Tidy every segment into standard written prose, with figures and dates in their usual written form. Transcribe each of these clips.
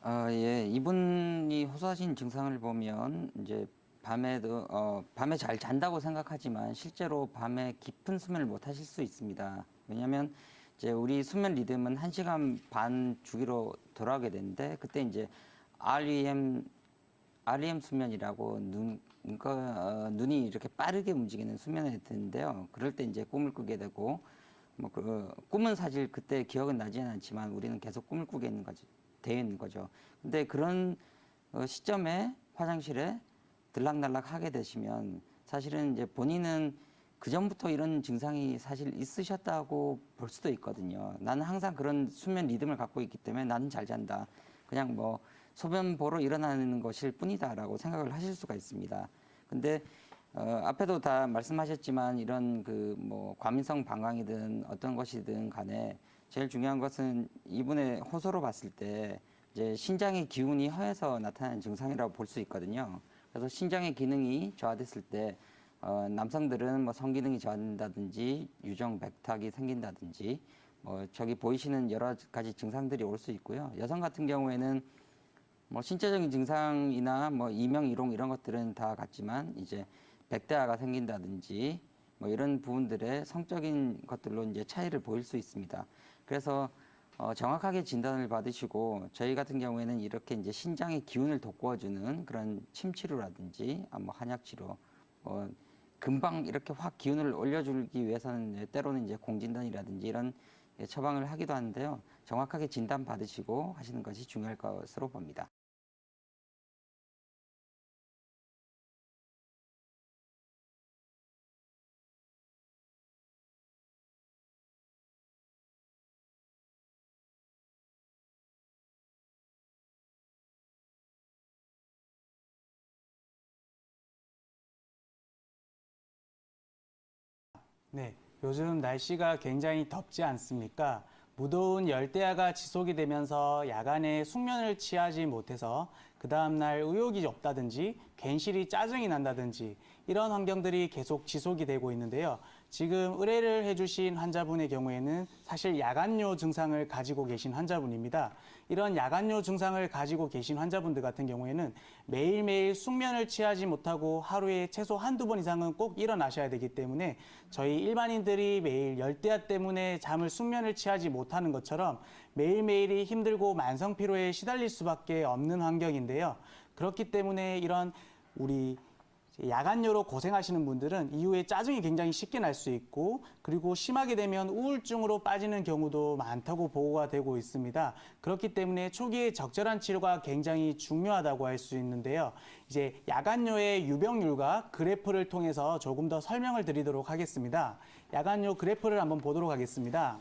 예, 이분이 호소하신 증상을 보면 이제 밤에 잘 잔다고 생각하지만 실제로 밤에 깊은 수면을 못 하실 수 있습니다. 왜냐하면 이제 우리 수면 리듬은 1시간 반 주기로 돌아가게 되는데 그때 이제 REM 수면이라고 눈이 이렇게 빠르게 움직이는 수면에 드는데요. 그럴 때 이제 꿈을 꾸게 되고 꿈은 사실 그때 기억은 나지는 않지만 우리는 계속 꿈을 꾸게 되어 있는 거죠. 근데 그런 시점에 화장실에 들락날락 하게 되시면 사실은 이제 본인은 그전부터 이런 증상이 사실 있으셨다고 볼 수도 있거든요. 나는 항상 그런 수면 리듬을 갖고 있기 때문에 나는 잘 잔다. 그냥 뭐 소변 보러 일어나는 것일 뿐이다라고 생각을 하실 수가 있습니다. 근데 앞에도 다 말씀하셨지만 이런 과민성 방광이든 어떤 것이든 간에 제일 중요한 것은 이분의 호소로 봤을 때 이제 신장의 기운이 허해서 나타나는 증상이라고 볼 수 있거든요. 그래서 신장의 기능이 저하됐을 때 남성들은 뭐 성기능이 저하된다든지 유정 백탁이 생긴다든지 저기 보이시는 여러 가지 증상들이 올 수 있고요. 여성 같은 경우에는 뭐 신체적인 증상이나 뭐 이명 이롱 이런 것들은 다 같지만 이제 백대화가 생긴다든지 뭐 이런 부분들의 성적인 것들로 이제 차이를 보일 수 있습니다. 그래서 정확하게 진단을 받으시고 저희 같은 경우에는 이렇게 이제 신장의 기운을 돋구어주는 그런 침 치료라든지 뭐 한약 치료 금방 이렇게 확 기운을 올려주기 위해서는 때로는 이제 공진단이라든지 이런 처방을 하기도 하는데요. 정확하게 진단 받으시고 하시는 것이 중요할 것으로 봅니다. 네, 요즘 날씨가 굉장히 덥지 않습니까? 무더운 열대야가 지속이 되면서 야간에 숙면을 취하지 못해서 그 다음날 의욕이 없다든지 괜시리 짜증이 난다든지 이런 환경들이 계속 지속이 되고 있는데요. 지금 의뢰를 해주신 환자분의 경우에는 사실 야간요 증상을 가지고 계신 환자분입니다. 이런 야간요 증상을 가지고 계신 환자분들 같은 경우에는 매일매일 숙면을 취하지 못하고 하루에 최소 한두 번 이상은 꼭 일어나셔야 되기 때문에 저희 일반인들이 매일 열대야 때문에 숙면을 취하지 못하는 것처럼 매일매일이 힘들고 만성 피로에 시달릴 수밖에 없는 환경인데요. 그렇기 때문에 이런 우리 야간요로 고생하시는 분들은 이후에 짜증이 굉장히 쉽게 날 수 있고 그리고 심하게 되면 우울증으로 빠지는 경우도 많다고 보고가 되고 있습니다. 그렇기 때문에 초기에 적절한 치료가 굉장히 중요하다고 할 수 있는데요. 이제 야간요의 유병률과 그래프를 통해서 조금 더 설명을 드리도록 하겠습니다. 야간요 그래프를 한번 보도록 하겠습니다.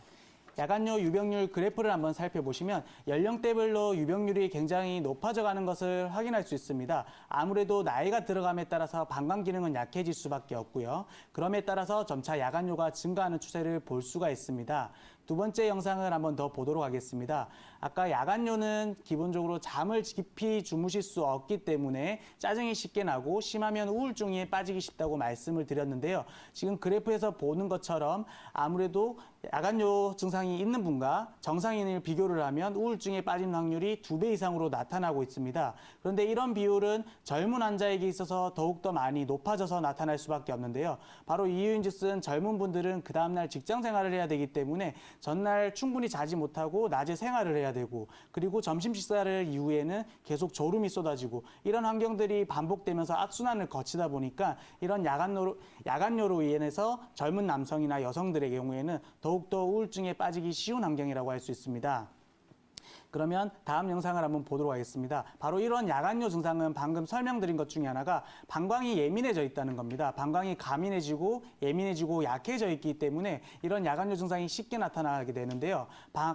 야간요 유병률 그래프를 한번 살펴보시면 연령대별로 유병률이 굉장히 높아져 가는 것을 확인할 수 있습니다. 아무래도 나이가 들어감에 따라서 방광 기능은 약해질 수밖에 없고요. 그럼에 따라서 점차 야간요가 증가하는 추세를 볼 수가 있습니다. 두 번째 영상을 한번 더 보도록 하겠습니다. 아까 야간요는 기본적으로 잠을 깊이 주무실 수 없기 때문에 짜증이 쉽게 나고 심하면 우울증에 빠지기 쉽다고 말씀을 드렸는데요. 지금 그래프에서 보는 것처럼 아무래도 야간요 증상이 있는 분과 정상인을 비교를 하면 우울증에 빠진 확률이 2배 이상으로 나타나고 있습니다. 그런데 이런 비율은 젊은 환자에게 있어서 더욱더 많이 높아져서 나타날 수밖에 없는데요. 바로 이유인즉슨 젊은 분들은 그 다음날 직장 생활을 해야 되기 때문에 전날 충분히 자지 못하고 낮에 생활을 해야 되고 그리고 점심 식사를 이후에는 계속 졸음이 쏟아지고 이런 환경들이 반복되면서 악순환을 거치다 보니까 이런 야간요로 인해서 젊은 남성이나 여성들의 경우에는 더욱더 우울증에 빠지기 쉬운 환경이라고 할 수 있습니다. 그러면 다음 영상을 한번 보도록 하겠습니다. 바로 이런 야간요 증상은 방금 설명드린 것 중에 하나가 방광이 예민해져 있다는 겁니다. 방광이 가민해지고 예민해지고 약해져 있기 때문에 이런 야간요 증상이 쉽게 나타나게 되는데요.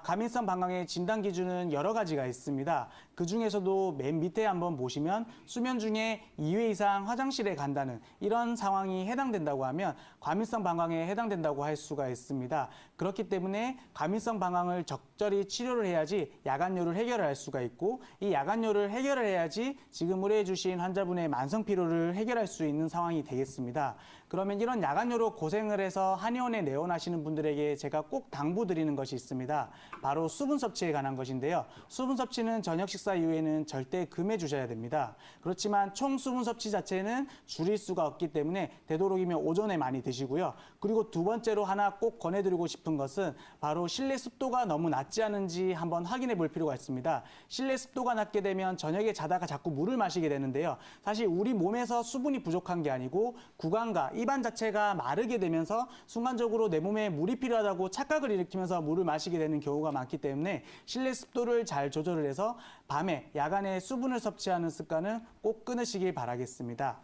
가민성 방광의 진단 기준은 여러 가지가 있습니다. 그 중에서도 맨 밑에 한번 보시면 수면 중에 2회 이상 화장실에 간다는 이런 상황이 해당된다고 하면 과민성 방광에 해당된다고 할 수가 있습니다. 그렇기 때문에 과민성 방광을 적절히 치료를 해야지 야간요를 해결할 수가 있고 이 야간요를 해결을 해야지 지금 의뢰해 주신 환자분의 만성 피로를 해결할 수 있는 상황이 되겠습니다. 그러면 이런 야간요로 고생을 해서 한의원에 내원하시는 분들에게 제가 꼭 당부드리는 것이 있습니다. 바로 수분 섭취에 관한 것인데요. 수분 섭취는 저녁 식사 식사 이후에는 절대 금해 주셔야 됩니다. 그렇지만 총 수분 섭취 자체는 줄일 수가 없기 때문에 되도록이면 오전에 많이 드시고요. 그리고 두 번째로 하나 꼭 권해드리고 싶은 것은 바로 실내 습도가 너무 낮지 않은지 한번 확인해 볼 필요가 있습니다. 실내 습도가 낮게 되면 저녁에 자다가 자꾸 물을 마시게 되는데요. 사실 우리 몸에서 수분이 부족한 게 아니고 구강과 입안 자체가 마르게 되면서 순간적으로 내 몸에 물이 필요하다고 착각을 일으키면서 물을 마시게 되는 경우가 많기 때문에 실내 습도를 잘 조절을 해서 밤에 야간에 수분을 섭취하는 습관은 꼭 끊으시길 바라겠습니다.